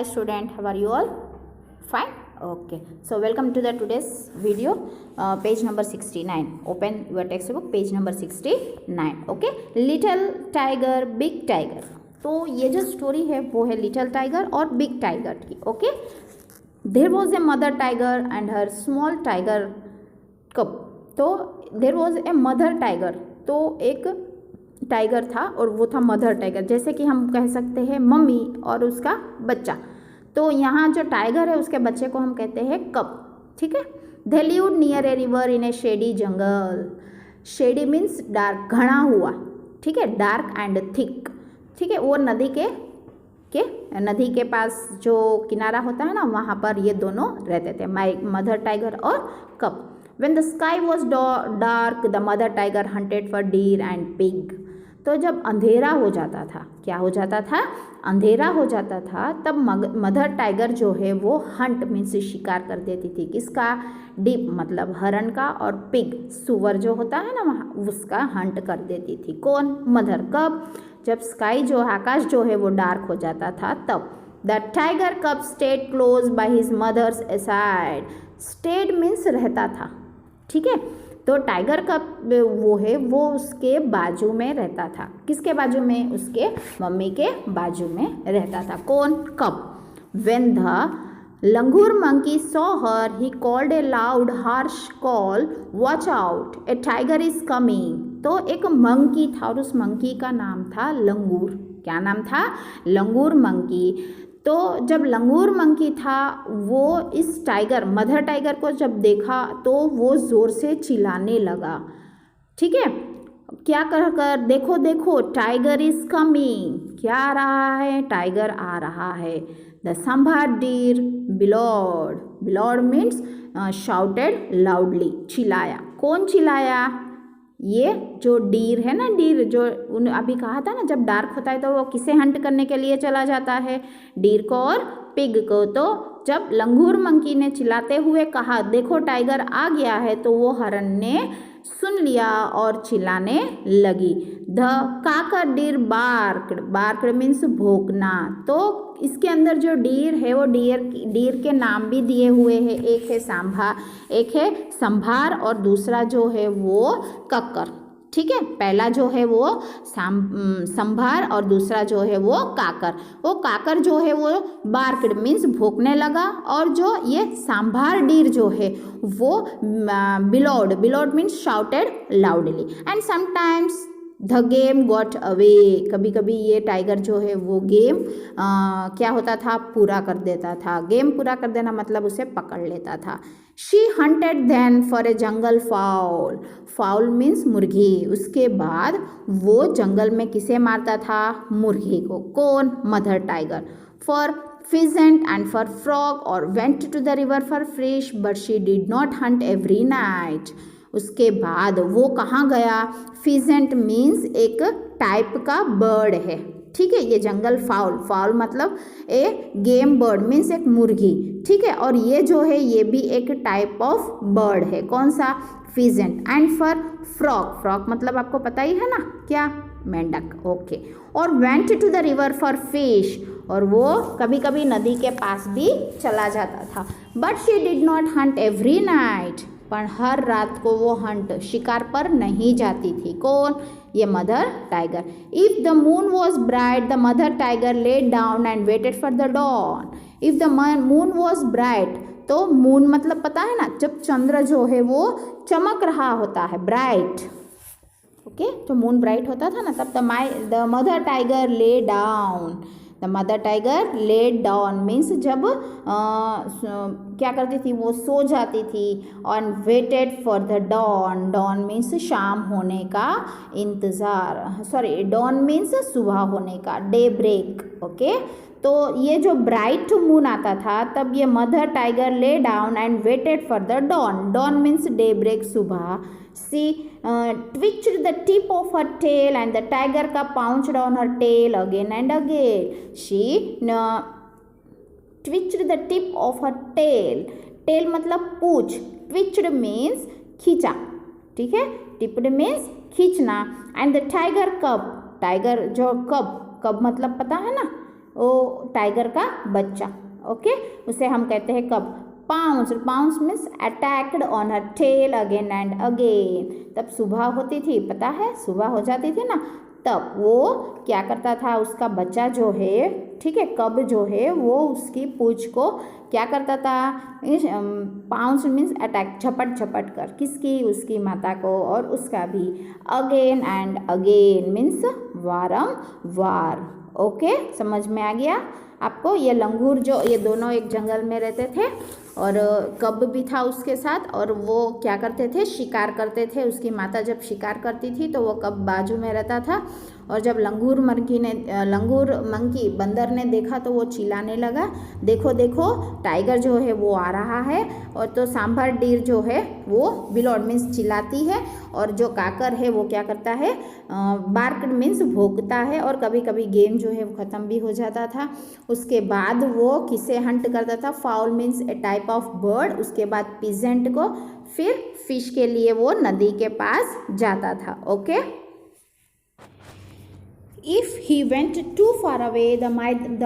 student, how are you all? Fine. Okay, so welcome to the today's video, page number 69. Open your textbook, page number 69. Okay, little tiger, big tiger. तो ये जो story है वो है little tiger और big tiger की. Okay, there was a mother tiger and her small tiger cub. तो there was a mother tiger, तो एक टाइगर था और वो था मदर टाइगर, जैसे कि हम कह सकते हैं मम्मी और उसका बच्चा. तो यहाँ जो टाइगर है उसके बच्चे को हम कहते हैं कब. ठीक है. They lived near a river in A shady jungle. Shady means dark, घना हुआ. ठीक है, डार्क एंड थिक. ठीक है, वो नदी के पास जो किनारा होता है ना, वहाँ पर ये दोनों रहते थे, माई मदर टाइगर और कब. When the sky was dark, the mother tiger hunted for deer and pig. तो जब अंधेरा हो जाता था, क्या हो जाता था, अंधेरा हो जाता था, तब मदर टाइगर जो है वो हंट मीन्स शिकार कर देती थी. किसका? डीप मतलब हरण का, और पिग सुअर जो होता है ना वहाँ, उसका हंट कर देती थी. कौन? मदर. कब? जब स्काई जो आकाश जो है वो डार्क हो जाता था तब. The tiger cub stayed close by his mother's side. Stayed means रहता था. ठीक है, तो टाइगर का वो है वो उसके बाजू में रहता था. किसके बाजू में? उसके मम्मी के बाजू में रहता था. कौन? कब. When the langur monkey saw her, he called a loud harsh call, watch out, a tiger is coming. तो एक मंकी था और उस मंकी का नाम था लंगूर. क्या नाम था? लंगूर मंकी. तो जब लंगूर मंकी था वो इस टाइगर मदर टाइगर को जब देखा तो वो ज़ोर से चिल्लाने लगा. ठीक है, क्या कर देखो देखो, टाइगर इज कमिंग. क्या आ रहा है? टाइगर आ रहा है. द संभार डीर बिलॉड. बिलॉड मीन्स शाउटेड लाउडली, चिल्लाया. कौन चिल्लाया? ये जो डीर है ना, डीर जो अभी कहा था ना, जब डार्क होता है तो वो किसे हंट करने के लिए चला जाता है? डीर को और पिग को. तो जब लंगूर मंकी ने चिल्लाते हुए कहा देखो टाइगर आ गया है, तो वो हरण ने सुन लिया और चिल्लाने लगी. The kakar deer barked. Barked means भौंकना. तो इसके अंदर जो डीर है वो डीर के नाम भी दिए हुए हैं. एक है संभार और दूसरा जो है वो कक्कर. ठीक है, पहला जो है वो संभार और दूसरा जो है वो काकर. वो काकर जो है वो बार्क्ड मीन्स भौंकने लगा, और जो ये सांभार डीर जो है वो bellowed means shouted loudly. And sometimes the game got away. कभी कभी ये टाइगर जो है वो गेम क्या होता था? पूरा कर देता था. गेम पूरा कर देना मतलब उसे पकड़ लेता था. She hunted then for a jungle fowl. Fowl means मुर्गी. उसके बाद वो जंगल में किसे मारता था? मुर्गी को. कौन? Mother tiger. For pheasant and for frog, or went to the river for fish, but she did not hunt every night. उसके बाद वो कहाँ गया? फिजेंट मीन्स एक टाइप का बर्ड है. ठीक है, ये जंगल फाउल मतलब ए गेम बर्ड मीन्स एक मुर्गी. ठीक है, और ये जो है ये भी एक टाइप ऑफ बर्ड है. कौन सा? फिजेंट. एंड फॉर फ्रॉग मतलब आपको पता ही है ना, क्या? मेंढक. ओके. और went to the river for fish, और वो कभी कभी नदी के पास भी चला जाता था. But she did not Hunt every night. पर हर रात को वो हंट शिकार पर नहीं जाती थी. कौन? ये mother tiger. If the moon was bright the mother tiger laid down and waited for the dawn. If the moon was bright, तो मून मतलब पता है ना, जब चंद्र जो है वो चमक रहा होता है, ब्राइट. ओके, तो मून ब्राइट होता था ना, तब the mother tiger lay down. The mother tiger laid down means जब क्या करती थी? वो सो जाती थी. और waited for the dawn. Dawn means शाम होने का इंतज़ार. सॉरी, डॉन मीन्स सुबह होने का, डे ब्रेक. ओके, तो ये जो ब्राइट मून आता था तब ये mother tiger lay down and waited for the dawn. Dawn means daybreak, सुबह. She twitched the tip of her tail and the tiger cub pounced on her tail again and again. She twitched the tip of her tail. Tail मतलब पूंछ. Twitched means खींचा. ठीक है, tipped means खींचना. And the tiger cub, tiger जो कब मतलब पता है ना, वो टाइगर का बच्चा, ओके, उसे हम कहते हैं कब, pounce. Pounce means attacked on her tail again and again. तब सुबह होती थी, पता है, सुबह हो जाती थी ना, तब वो क्या करता था, उसका बच्चा जो है, ठीक है, कब जो है वो उसकी पूंछ को क्या करता था, पाउंस मीन्स अटैक, झपट झपट कर, किसकी, उसकी माता को और उसका भी। अगेन एंड अगेन मीन्स वारंवार, ओके, समझ में आ गया आपको। ये लंगूर जो, ये दोनों एक जंगल में रहते थे और कब भी था उसके साथ, और वो क्या करते थे, शिकार करते थे। उसकी माता जब शिकार करती थी तो वो कब बाजू में रहता था, और जब लंगूर मंकी बंदर ने देखा तो वो चिल्लाने लगा, देखो देखो टाइगर जो है वो आ रहा है। और तो सांभर डीर जो है वो बिलोड मीन्स चिल्लाती है, और जो काकर है वो क्या करता है, बार्क मीन्स भौंकता है। और कभी कभी गेम जो है वो ख़त्म भी हो जाता था। उसके बाद वो किसे हंट करता था, foul means A type of bird, उसके बाद पिजेंट को, फिर फिश के लिए वो नदी के पास जाता था, okay. If he went too far away, the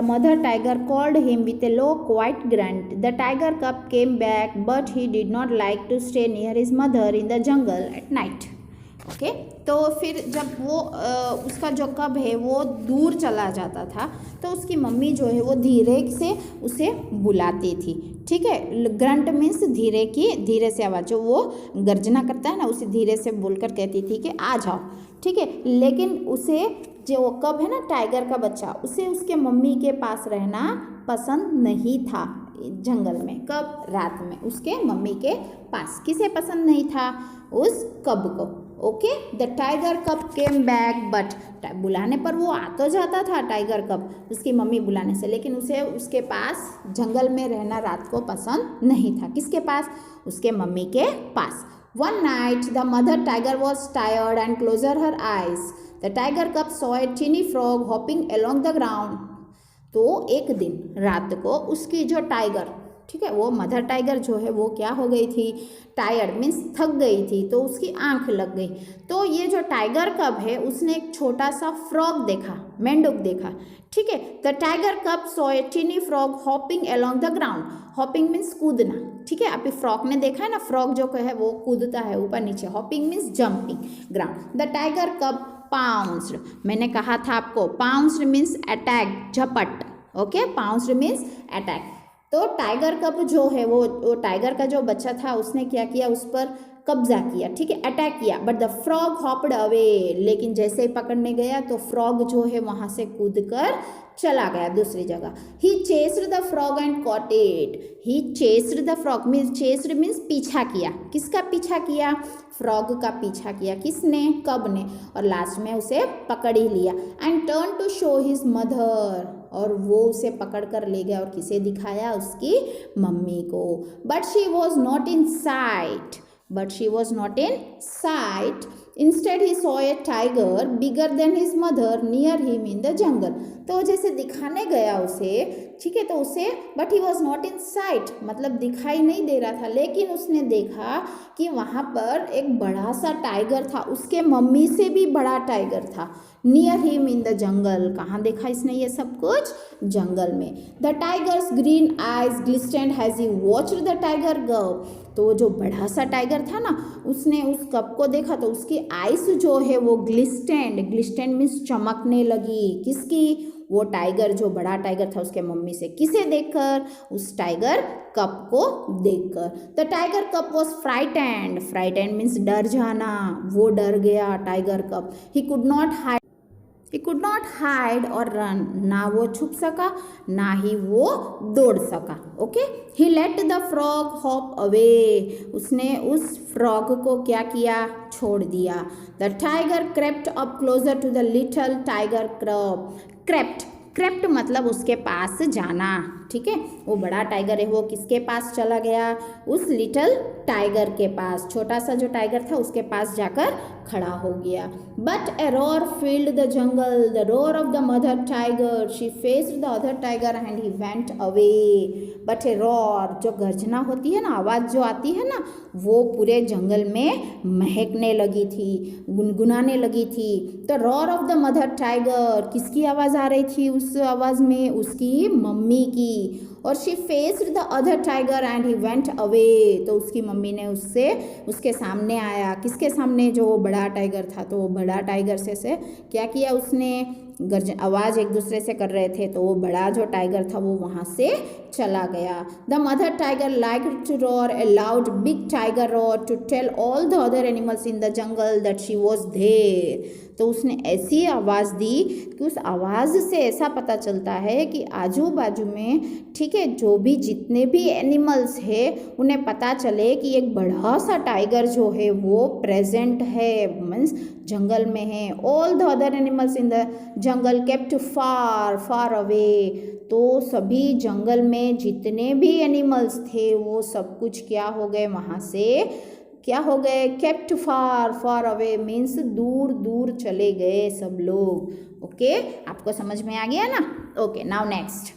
mother tiger called him with a low, quiet grunt. The tiger cub came back, but he did not like to stay near his mother in the jungle at night. Okay, तो फिर जब वो उसका जो कब है वो दूर चला जाता था, तो उसकी मम्मी जो है वो धीरे से उसे बुलाती थी, ठीक है। ग्रंट मीन्स धीरे से आवाज़, जो वो गर्जना करता है ना, उसे धीरे से बोलकर कहती थी कि आ जाओ, ठीक है। लेकिन उसे जो वो कब है ना, टाइगर का बच्चा, उसे उसके मम्मी के पास रहना पसंद नहीं था जंगल में। कब, रात में उसके मम्मी के पास। किसे पसंद नहीं था, उस कब को, ओके। द टाइगर कब केम बैक, बट बुलाने पर वो आ तो जाता था टाइगर कब, उसकी मम्मी बुलाने से, लेकिन उसे उसके पास जंगल में रहना रात को पसंद नहीं था। किसके पास, उसके मम्मी के पास। One night the mother tiger was tired and closed her eyes. The tiger cub saw a teeny frog hopping along the ground. तो एक दिन रात को उसकी जो टाइगर, ठीक है, वो मदर टाइगर जो है वो क्या हो गई थी, टायर्ड मीन्स थक गई थी, तो उसकी आंख लग गई। तो ये जो टाइगर कब है उसने एक छोटा सा फ्रॉग देखा, मेंढक देखा, ठीक है। The tiger cub saw a tiny frog hopping along the ground. Hopping means कूदना, ठीक है। अभी फ्रॉग ने देखा है ना, फ्रॉग जो है वो कूदता है ऊपर नीचे। Hopping means jumping ground. The tiger कब पाउंस्ड, मैंने कहा था आपको, पाउंस्ड मीन्स अटैक, झपट, ओके। Pounced means attack. तो टाइगर कब जो है वो टाइगर का जो बच्चा था उसने क्या किया, उस पर कब्जा किया, ठीक है, अटैक किया। But the frog hopped away, लेकिन जैसे ही पकड़ने गया तो फ्रॉग जो है वहाँ से कूदकर चला गया दूसरी जगह। He chased the frog and caught it. He chased the frog means, chased means पीछा किया। किसका पीछा किया, फ्रॉग का पीछा किया। किसने, कब ने। और लास्ट में उसे पकड़ ही लिया। And turn to show his mother, और वो उसे पकड़ कर ले गया और किसे दिखाया, उसकी मम्मी को। But she was not in site, but she was not in sight. Instead he saw a tiger bigger than his mother near him in the jungle. तो जैसे दिखाने गया उसे, ठीक है, तो उसे, but he was not in sight, मतलब दिखाई नहीं दे रहा था, लेकिन उसने देखा कि वहाँ पर एक बड़ा सा टाइगर था, उसके मम्मी से भी बड़ा टाइगर था। Near him in the jungle, कहाँ देखा इसने ये सब कुछ, जंगल में। The tiger's green eyes glistened as he watched the tiger cub. तो वो जो बड़ा सा टाइगर था ना, उसने उस कप को देखा तो उसकी आइस जो है वो ग्लिस्टेंड मीन्स चमकने लगी। किसकी, वो टाइगर जो बड़ा टाइगर था उसके मम्मी से। किसे देखकर, उस टाइगर कप को देखकर। The tiger cub was frightened means डर जाना, वो डर गया tiger cub. He could not hide or run, ना वो छुप सका ना ही वो दौड़ सका, okay. He let the frog hop away, उसने उस फ्रॉग को क्या किया, छोड़ दिया। The tiger crept up closer to the little tiger cub. Crept मतलब उसके पास जाना, ठीक है। वो बड़ा टाइगर है वो किसके पास चला गया, उस लिटिल टाइगर के पास, छोटा सा जो टाइगर था उसके पास जाकर खड़ा हो गया। But A roar filled the jungle, the roar of the mother tiger, she faced the other tiger and he went away. But A roar, जो गर्जना होती है ना, आवाज़ जो आती है ना, वो पूरे जंगल में महकने लगी थी, गुनगुनाने लगी थी। तो roar of the mother tiger, किसकी आवाज़ आ रही थी उस आवाज़ में, उसकी मम्मी की। और she faced the other tiger and he went away, तो उसकी मम्मी ने उसके सामने आया, किसके सामने, जो बड़ा टाइगर था। तो वो बड़ा टाइगर से क्या किया उसने, आवाज़ एक दूसरे से कर रहे थे, तो वो बड़ा जो टाइगर था वो वहाँ से चला गया। The mother tiger like to roar a loud big tiger roar to tell all the other animals in the jungle that she was there. तो उसने ऐसी आवाज़ दी कि उस आवाज़ से ऐसा पता चलता है कि आजू बाजू में, ठीक है, जो भी जितने भी एनिमल्स है उन्हें पता चले कि एक बड़ा सा टाइगर जो है वो प्रेजेंट है, मीन्स जंगल में है। All the other animals in the jungle kept far far away, तो सभी जंगल में जितने भी एनिमल्स थे वो सब कुछ क्या हो गए, वहाँ से क्या हो गए, केप्ट फार फार अवे, मीन्स दूर दूर चले गए सब लोग। ओके, आपको समझ में आ गया ना। Okay, now next.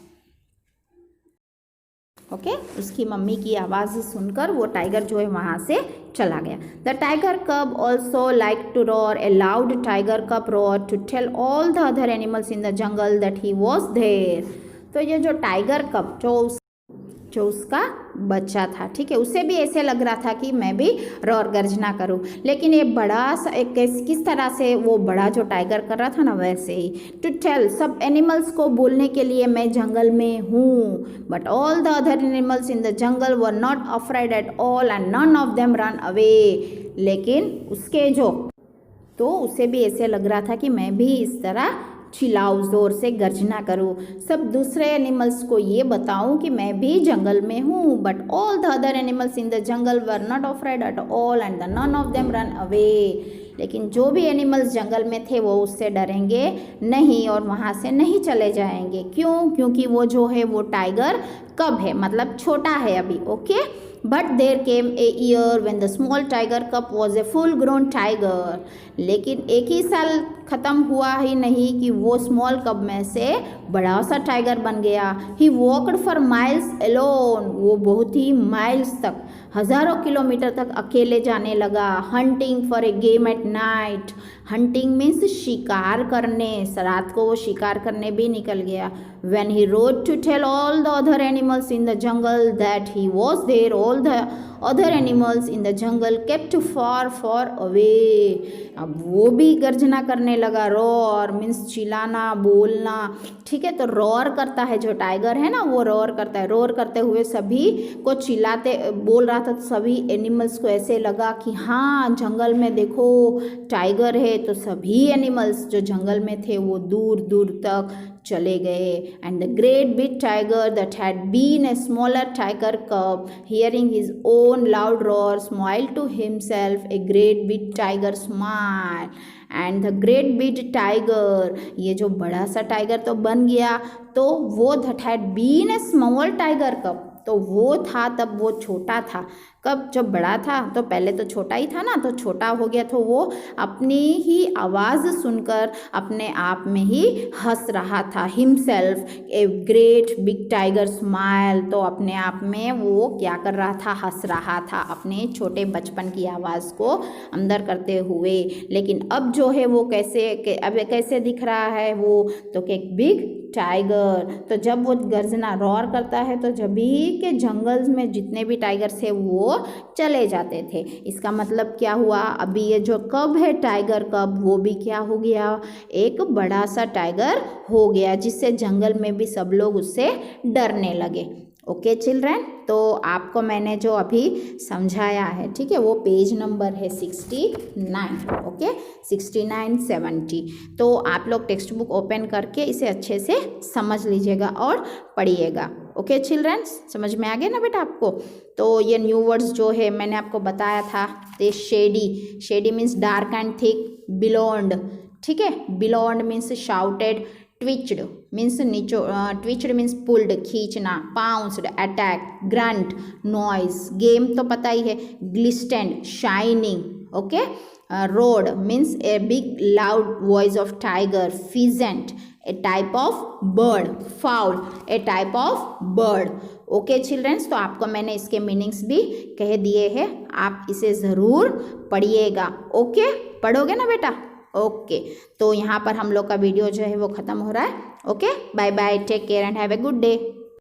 ओके, उसकी मम्मी की आवाज़ सुनकर वो टाइगर जो है वहाँ से चला गया। The tiger cub also like to roar a loud tiger cub roar to tell all the other animals in the jungle that he was there. तो ये जो टाइगर कब जो उसका बच्चा था, ठीक है, उसे भी ऐसे लग रहा था कि मैं भी रोर गर्जना करूं, लेकिन ये बड़ा सा एक किस तरह से वो बड़ा जो टाइगर कर रहा था ना, वैसे ही टू टेल, सब एनिमल्स को बोलने के लिए मैं जंगल में हूँ। But all the other animals in the jungle were not afraid at all and none of them run away. लेकिन उसके जो, तो उसे भी ऐसे लग रहा था कि मैं भी इस तरह चिल्लाऊं, जोर से गर्जना करूं, सब दूसरे एनिमल्स को ये बताऊं कि मैं भी जंगल में हूँ। But all the other animals in the jungle were not afraid at all and none of them run away. लेकिन जो भी एनिमल्स जंगल में थे वो उससे डरेंगे नहीं और वहाँ से नहीं चले जाएंगे। क्यों? क्योंकि वो जो है वो टाइगर कब है, मतलब छोटा है अभी। Okay, but there came a year when the small tiger cub was a full grown tiger. लेकिन एक ही साल ख़त्म हुआ ही नहीं कि वो स्मॉल कप में से बड़ा सा टाइगर बन गया। He walked for miles alone, वो बहुत ही माइल्स तक, हज़ारों किलोमीटर तक अकेले जाने लगा। Hunting for a game at night, hunting means शिकार करने, रात को वो शिकार करने भी निकल गया। When he rode to tell all the other animals in the jungle that he was there, all the other animals in the jungle kept far far away. अब वो भी गर्जना करने लगा, रोर मीन्स चिल्लाना, बोलना, ठीक है। तो रोर करता है जो टाइगर है ना, वो रोर करता है, रोर करते हुए सभी को चिल्लाते बोल रहा था। सभी एनिमल्स को ऐसे लगा कि हाँ जंगल में देखो टाइगर है, तो सभी एनिमल्स जो जंगल में थे वो दूर दूर तक चले गए। And the great big tiger that had been a smaller tiger cub, hearing his own loud roar, smiled to himself. A great big tiger smile and the great big tiger, ये जो बड़ा सा टाइगर तो बन गया, तो वो that had been a small tiger cub, तो वो था तब वो छोटा था। कब? जब बड़ा था, तो पहले तो छोटा ही था ना, तो छोटा हो गया, तो वो अपनी ही आवाज़ सुनकर अपने आप में ही हंस रहा था। Himself a great big tiger smile, तो अपने आप में वो क्या कर रहा था, हंस रहा था अपने छोटे बचपन की आवाज़ को अंदर करते हुए। लेकिन अब जो है वो अब कैसे दिख रहा है वो, तो कि बिग टाइगर, तो जब वो गर्जना रोर करता है तो जब भी के जंगल में जितने भी टाइगर्स है वो चले जाते थे। इसका मतलब क्या हुआ, अभी ये जो कब है टाइगर कब, वो भी क्या हो गया, एक बड़ा सा टाइगर हो गया, जिससे जंगल में भी सब लोग उससे डरने लगे। ओके चिल्ड्रन, तो आपको मैंने जो अभी समझाया है, ठीक है, वो पेज नंबर है 69। ओके, 69 70। तो आप लोग टेक्स्ट बुक ओपन करके इसे अच्छे से समझ लीजिएगा और पढ़िएगा। ओके चिल्ड्रन, समझ में आ गया ना बेटा आपको। तो ये न्यू वर्ड्स जो है मैंने आपको बताया था, ते shady, shady means dark and thick, bellowed, ठीक है, bellowed means shouted, twitched, means नीचो, ट्विच्ड मीन्स पुल्ड खींचना, pounced attack, grunt noise, game तो पता ही है, glistened shining, okay, roared means a big loud voice of tiger, pheasant a type of bird, fowl a type of bird. Okay childrens, तो आपको मैंने इसके meanings भी कह दिए हैं, आप इसे ज़रूर पढ़िएगा। ओके, पढ़ोगे ना बेटा? ओके, तो यहाँ पर हम लोग का वीडियो जो है वो ख़त्म हो रहा है। Okay, bye bye, take care and have a good day.